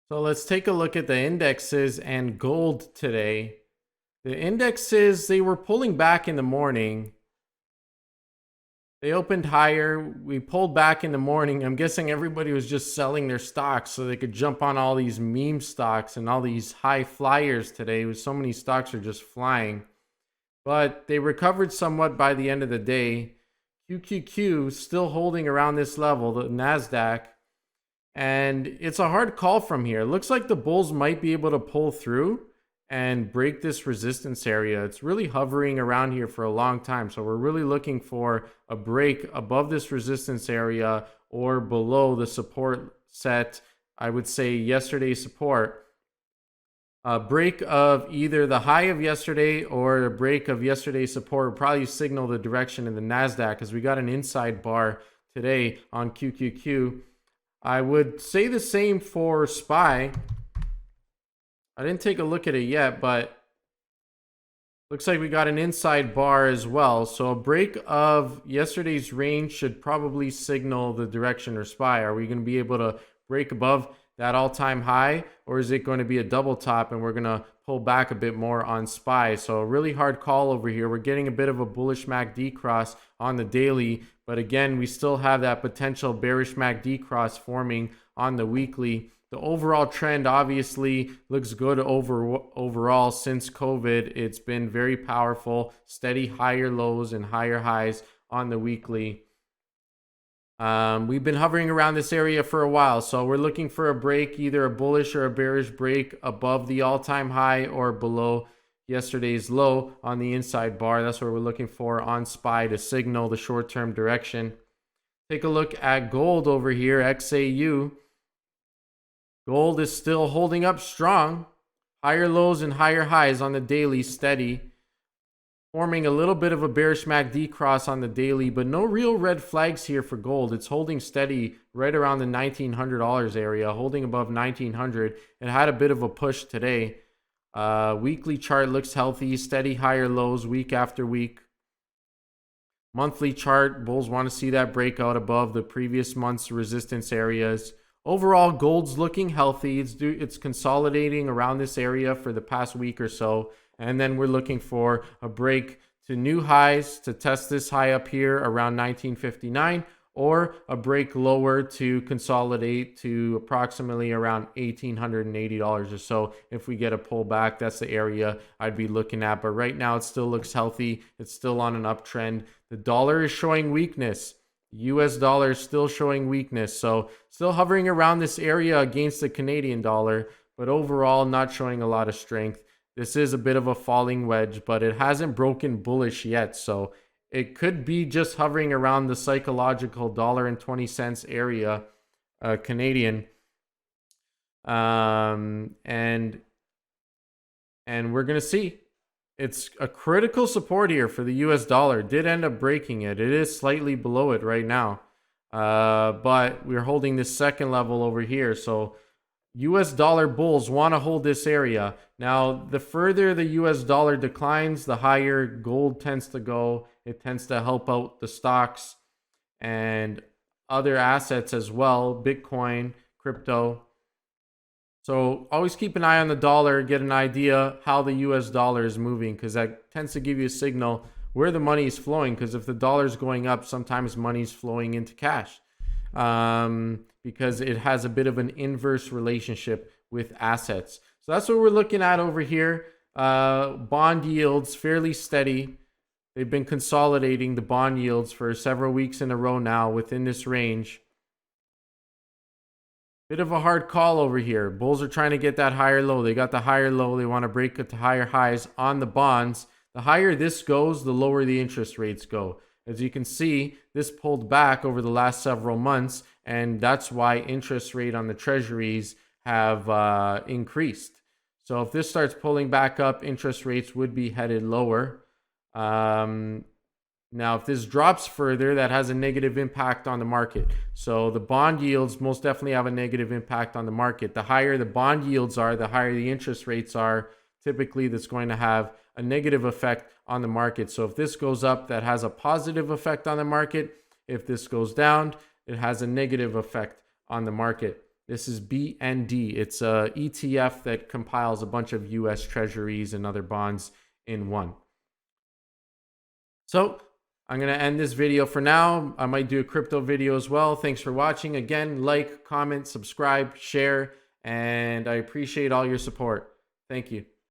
So let's take a look at the indexes and gold today. The indexes, they were pulling back in the morning. They opened higher. We pulled back in the morning. I'm guessing everybody was just selling their stocks so they could jump on all these meme stocks and all these high flyers today. So many stocks are just flying. But they recovered somewhat by the end of the day. QQQ still holding around this level, the NASDAQ. And it's a hard call from here. It looks like the bulls might be able to pull through and break this resistance area. It's really hovering around here for a long time. So we're really looking for a break above this resistance area or below the support set. I would say yesterday's support. A break of either the high of yesterday or a break of yesterday's support would probably signal the direction in the NASDAQ because we got an inside bar today on QQQ. I would say the same for SPY. I didn't take a look at it yet, but looks like we got an inside bar as well. So a break of yesterday's range should probably signal the direction for SPY. Are we going to be able to break above that all-time high, or is it going to be a double top and we're going to pull back a bit more on SPY? So a really hard call over here. We're getting a bit of a bullish MACD cross on the daily, but again, we still have that potential bearish MACD cross forming on the weekly. The overall trend obviously looks good overall since COVID. It's been very powerful, steady higher lows and higher highs on the weekly. We've been hovering around this area for a while, so we're looking for a break, either a bullish or a bearish break above the all-time high or below yesterday's low on the inside bar. That's what we're looking for on SPY to signal the short-term direction. Take a look at gold over here, XAU. Gold is still holding up strong. Higher lows and higher highs on the daily, steady. Forming a little bit of a bearish MACD cross on the daily, but no real red flags here for gold. It's holding steady right around the $1,900 area, holding above 1900. It had a bit of a push today. Weekly chart looks healthy, steady higher lows week after week. Monthly chart, bulls want to see that breakout above the previous month's resistance areas. Overall, gold's looking healthy. It's consolidating around this area for the past week or so. And then we're looking for a break to new highs to test this high up here around 1959, or a break lower to consolidate to approximately around $1,880 or so. If we get a pullback, that's the area I'd be looking at. But right now, it still looks healthy. It's still on an uptrend. The dollar is showing weakness. US dollar is still showing weakness. So still hovering around this area against the Canadian dollar, but overall not showing a lot of strength. This is a bit of a falling wedge, but it hasn't broken bullish yet. So it could be just hovering around the psychological $1.20 area, Canadian. And we're going to see. It's a critical support here for the US dollar. Did end up breaking it. It is slightly below it right now. But we're holding this second level over here. So US dollar bulls want to hold this area. Now, the further the US dollar declines, the higher gold tends to go. It tends to help out the stocks and other assets as well, Bitcoin, crypto. So always keep an eye on the dollar, get an idea how the US dollar is moving, because that tends to give you a signal where the money is flowing. Because if the dollar is going up, sometimes money is flowing into cash, because it has a bit of an inverse relationship with assets. So that's what we're looking at over here. Bond yields fairly steady. They've been consolidating the bond yields for several weeks in a row now within this range. Bit of a hard call over here. Bulls are trying to get that higher low. They got the higher low. They want to break it to higher highs on the bonds. The higher this goes, the lower the interest rates go. As you can see, this pulled back over the last several months, and that's why interest rate on the treasuries have increased. So if this starts pulling back up, interest rates would be headed lower. Now, if this drops further, that has a negative impact on the market. So the bond yields most definitely have a negative impact on the market. The higher the bond yields are, the higher the interest rates are. Typically, that's going to have a negative effect on the market. So if this goes up, that has a positive effect on the market. If this goes down, it has a negative effect on the market. This is BND. It's a ETF that compiles a bunch of US treasuries and other bonds in one. So I'm going to end this video for now. I might do a crypto video as well. Thanks for watching. Again, like, comment, subscribe, share, and I appreciate all your support. Thank you.